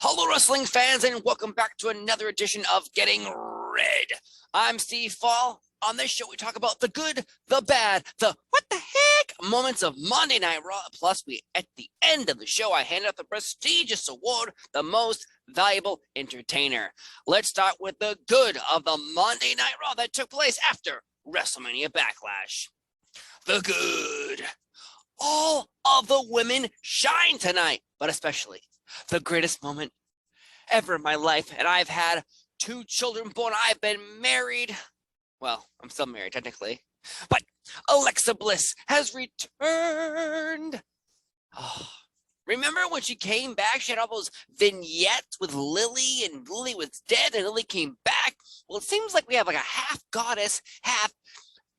Hello, wrestling fans, and welcome back to another edition of Getting Red. I'm Steve Fall. On this show, we talk about the good, the bad, the what the heck moments of Monday Night Raw. Plus, at the end of the show, I hand out the prestigious award, the most valuable entertainer. Let's start with the good of the Monday Night Raw that took place after WrestleMania Backlash. The good. All of the women shine tonight, but especially the greatest moment ever in my life. And I've had 2 children born. I've been married. Well, I'm still married technically, but Alexa Bliss has returned. Oh, remember when she came back? She had all those vignettes with Lily, and Lily was dead, and Lily came back. Well, it seems like we have like a half goddess, half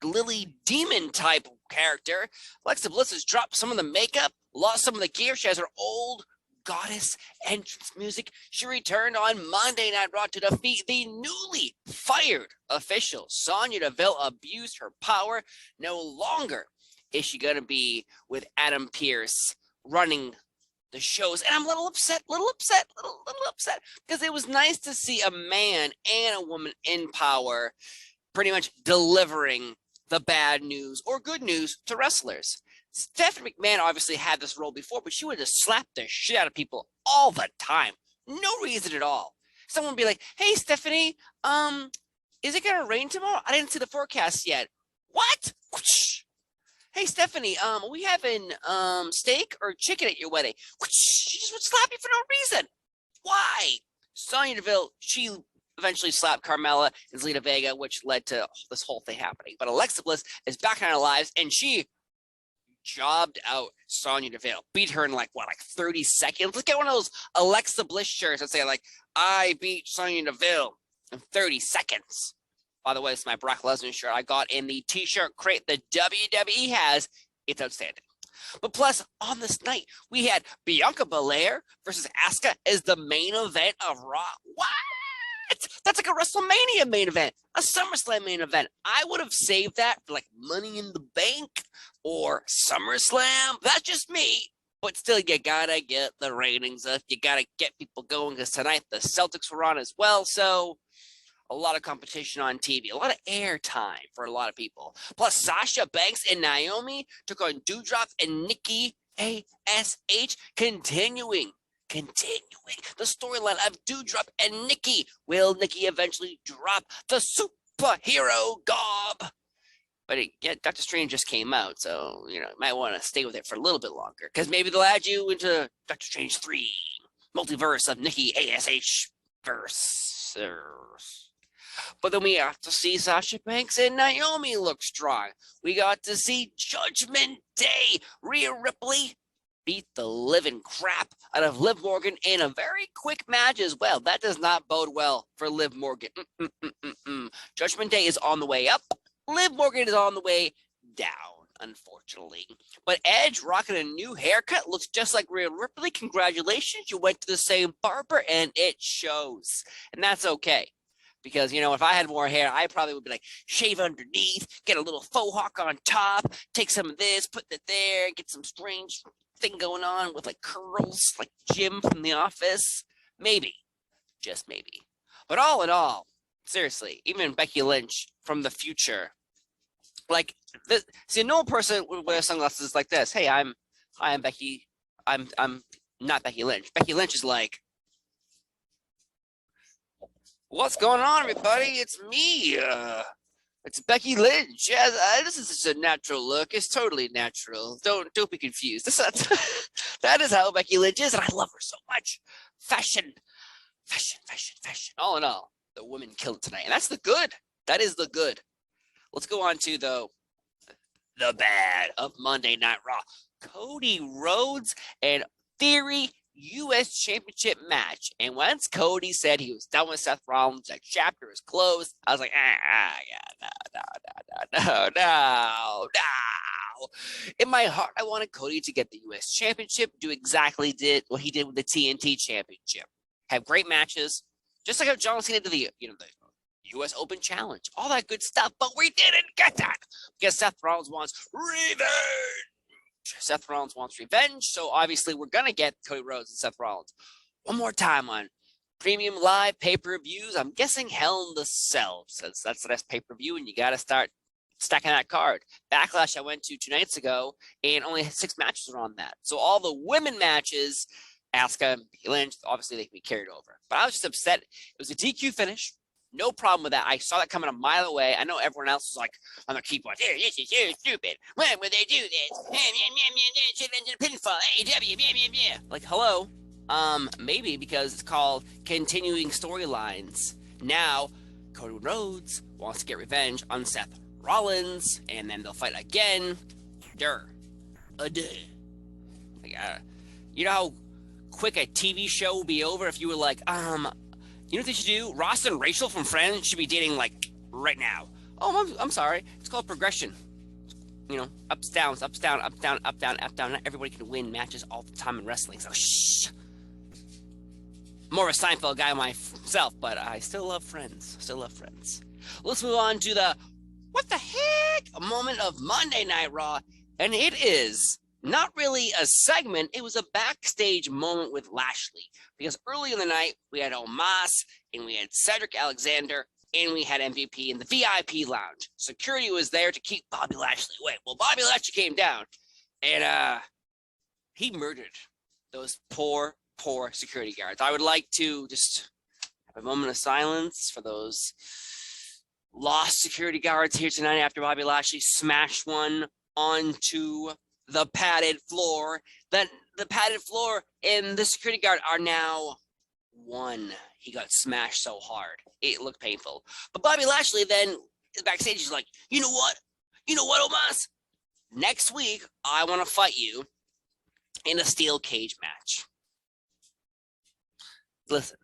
Lily demon type character. Alexa Bliss has dropped some of the makeup, lost some of the gear. She has her old goddess entrance music. She returned on Monday Night Raw to defeat the newly fired official. Sonya Deville abused her power. No longer is she going to be with Adam Pearce running the shows. And I'm a little upset, little upset, because it was nice to see a man and a woman in power pretty much delivering the bad news or good news to wrestlers. Stephanie McMahon obviously had this role before, but she would just slap the shit out of people all the time. No reason at all. Someone would be like, "Hey, Stephanie, is it going to rain tomorrow? I didn't see the forecast yet." What? "Hey, Stephanie, we having steak or chicken at your wedding?" She just would slap you for no reason. Why? Sonya Deville, she eventually slapped Carmella and Zelina Vega, which led to this whole thing happening. But Alexa Bliss is back in our lives, and she jobbed out Sonya Deville, beat her in like 30 seconds. Let's get one of those Alexa Bliss shirts and say like, "I beat Sonya Deville in 30 seconds." By the way, it's my Brock Lesnar shirt I got in the t-shirt crate the WWE has. It's outstanding. But plus, on this night, we had Bianca Belair versus Asuka as the main event of Raw. What? That's like a WrestleMania main event, a SummerSlam main event. I would have saved that for like Money in the Bank or SummerSlam. That's just me. But still, you gotta get the ratings up. You gotta get people going, because tonight the Celtics were on as well. So a lot of competition on TV, a lot of airtime for a lot of people. Plus, Sasha Banks and Naomi took on Doudrop and Nikki ASH, continuing the storyline of Doudrop and Nikki. Will Nikki eventually drop the superhero gob? But Doctor Strange just came out, so you might want to stay with it for a little bit longer, because maybe they'll add you into Doctor Strange 3, multiverse of Nikki ASH verse. But then we got to see Sasha Banks and Naomi look strong. We got to see Judgment Day. Rhea Ripley beat the living crap out of Liv Morgan in a very quick match as well. That does not bode well for Liv Morgan. Judgment Day is on the way up. Liv Morgan is on the way down, unfortunately. But Edge rocking a new haircut, looks just like Rhea Ripley. Congratulations, you went to the same barber, and it shows. And that's okay. Because, if I had more hair, I probably would be like, shave underneath, get a little faux hawk on top, take some of this, put it there, get some strange thing going on with like curls, like Jim from The Office. Maybe. Just maybe. But all in all, seriously, even Becky Lynch from the future, like, see, no person would wear sunglasses like this. "Hey, I'm Becky. I'm not Becky Lynch." Becky Lynch is like, "What's going on, everybody? It's me. It's Becky Lynch. Yeah, this is just a natural look. It's totally natural. Don't be confused. That is how Becky Lynch is, and I love her so much. Fashion. All in all, the women killed it tonight, and that's the good. That is the good. Let's go on to the bad of Monday Night Raw. Cody Rhodes and Theory U.S. Championship match. And once Cody said he was done with Seth Rollins, that chapter is closed, I was like, no. In my heart, I wanted Cody to get the U.S. Championship, do exactly what he did with the TNT Championship. Have great matches, just like how John Cena did the U.S. Open Challenge, all that good stuff. But we didn't get that because Seth Rollins wants revenge. Seth Rollins wants revenge, so obviously we're going to get Cody Rhodes and Seth Rollins. one more time on premium live pay-per-views. I'm guessing Hell in the Cell, since that's the next pay-per-view, and you got to start stacking that card. Backlash I went to 2 nights ago, and only 6 matches were on that. So all the women matches, Asuka, Lynch, obviously they can be carried over. But I was just upset. It was a DQ finish. No problem with that. I saw that coming a mile away. I know everyone else was like, I'm going to keep watching. This is so stupid. Why would they do this? Pinfall, AEW, like, hello. Maybe because it's called continuing storylines. Now, Cody Rhodes wants to get revenge on Seth Rollins, and then they'll fight again. Like, you know how quick a TV show will be over if you were like, you know what they should do? Ross and Rachel from Friends should be dating, like, right now. Oh, I'm sorry. It's called progression. You know, ups, downs, ups, down, up, down, up, down, up, down. Not everybody can win matches all the time in wrestling, so shh. More of a Seinfeld guy myself, but I still love Friends. Let's move on to the what the heck moment of Monday Night Raw, and it is not really a segment. It was a backstage moment with Lashley, because early in the night we had Omos and we had Cedric Alexander and we had MVP in the VIP lounge. Security was there to keep Bobby Lashley away. Well, Bobby Lashley came down and he murdered those poor security guards. I would like to just have a moment of silence for those lost security guards here tonight after Bobby Lashley smashed one onto the padded floor. That the padded floor and the security guard are now one. He got smashed so hard. It looked painful. But Bobby Lashley then backstage is like, you know what, Omos? Next week, I want to fight you in a steel cage match. Listen,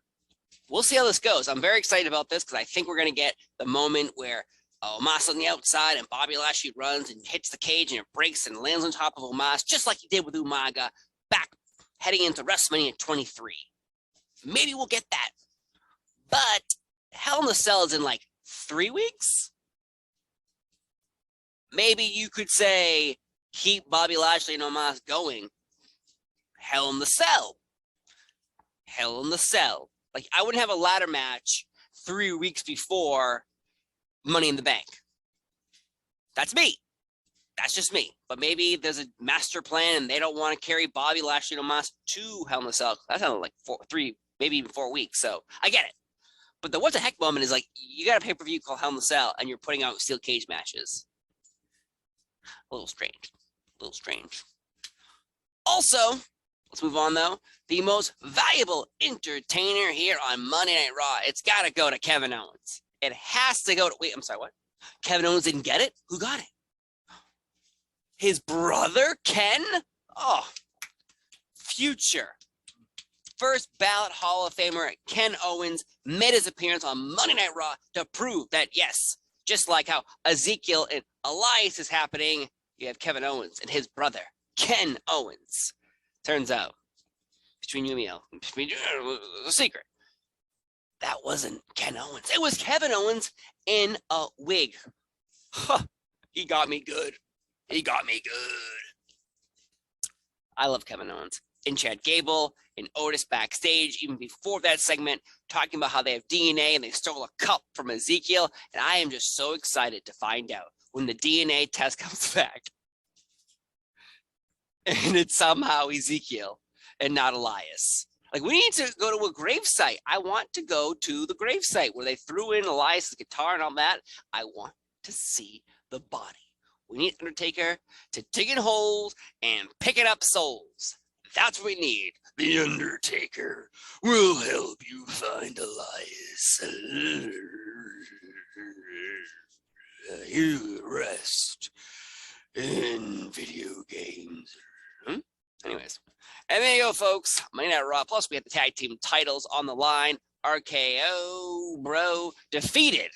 we'll see how this goes. I'm very excited about this because I think we're going to get the moment where Omos on the outside and Bobby Lashley runs and hits the cage and it breaks and lands on top of Omos, just like he did with Umaga back heading into WrestleMania 23. Maybe we'll get that. But Hell in the Cell is in like 3 weeks. Maybe you could say keep Bobby Lashley and Omos going. Hell in the Cell. Like, I wouldn't have a ladder match 3 weeks before Money in the Bank. That's me. That's just me. But maybe there's a master plan and they don't want to carry Bobby Lashley and Omos to Hell in the Cell. That sounded like 3, maybe even 4 weeks. So I get it. But the what the heck moment is like, you got a pay-per-view called Hell in the Cell and you're putting out steel cage matches. A little strange. Also, let's move on, though. The most valuable entertainer here on Monday Night Raw. It's got to go to Kevin Owens. It has to go to... Wait, I'm sorry, what? Kevin Owens didn't get it? Who got it? His brother, Ken? Oh, future first ballot Hall of Famer Ken Owens made his appearance on Monday Night Raw to prove that, yes, just like how Ezekiel and Elias is happening, you have Kevin Owens and his brother, Ken Owens. Turns out, between you and me, a secret. That wasn't Ken Owens. It was Kevin Owens in a wig. Huh, he got me good. I love Kevin Owens. And Chad Gable and Otis backstage, even before that segment, talking about how they have DNA and they stole a cup from Ezekiel. And I am just so excited to find out when the DNA test comes back. And it's somehow Ezekiel and not Elias. Like, we need to go to a gravesite. I want to go to the gravesite where they threw in Elias' guitar and all that. I want to see the body. We need Undertaker to dig in holes and picking up souls. That's what we need. The Undertaker will help you find Elias. You rest in video games. Anyways, and there you go, folks. Monday Night Raw. Plus, we have the tag team titles on the line. RKO, bro, defeated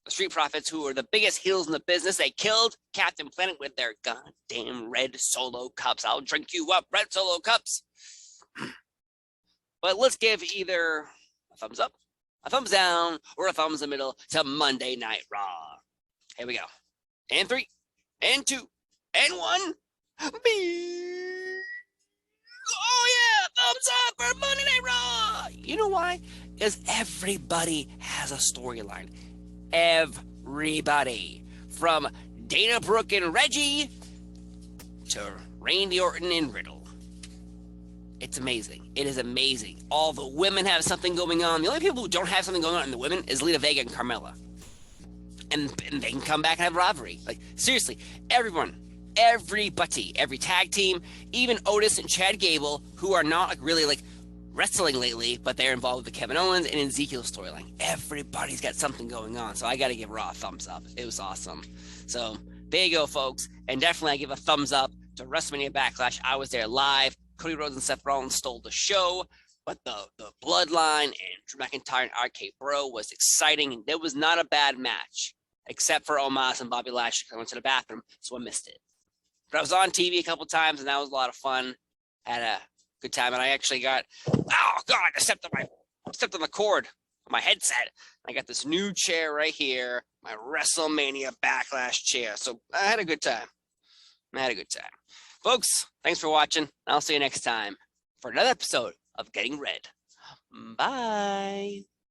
the Street Profits, who are the biggest heels in the business. They killed Captain Planet with their goddamn red Solo cups. I'll drink you up, red Solo cups. But let's give either a thumbs up, a thumbs down, or a thumbs in the middle to Monday Night Raw. Here we go. And 3, and 2, and 1. Oh, yeah, thumbs up for Monday Night Raw. You know why? Because everybody has a storyline. Everybody. From Dana Brooke and Reggie to Randy Orton and Riddle. It's amazing. It is amazing. All the women have something going on. The only people who don't have something going on in the women is Lita Vega and Carmella. And they can come back and have rivalry. Like, seriously, everyone, everybody, every tag team, even Otis and Chad Gable, who are not like really like wrestling lately, but they're involved with the Kevin Owens and Ezekiel storyline. Everybody's got something going on. So I got to give Raw a thumbs up. It was awesome. So there you go, folks. And definitely I give a thumbs up to WrestleMania Backlash. I was there live. Cody Rhodes and Seth Rollins stole the show, but the Bloodline and Drew McIntyre and RK Bro was exciting, and it was not a bad match, except for Omos and Bobby Lashley. I went to the bathroom, so I missed it. But I was on TV a couple times, and that was a lot of fun. Had a good time, and I actually got, oh God, I stepped on the cord of my headset. I got this new chair right here, my WrestleMania Backlash chair. So I had a good time. Folks, thanks for watching. I'll see you next time for another episode of Getting Red. Bye.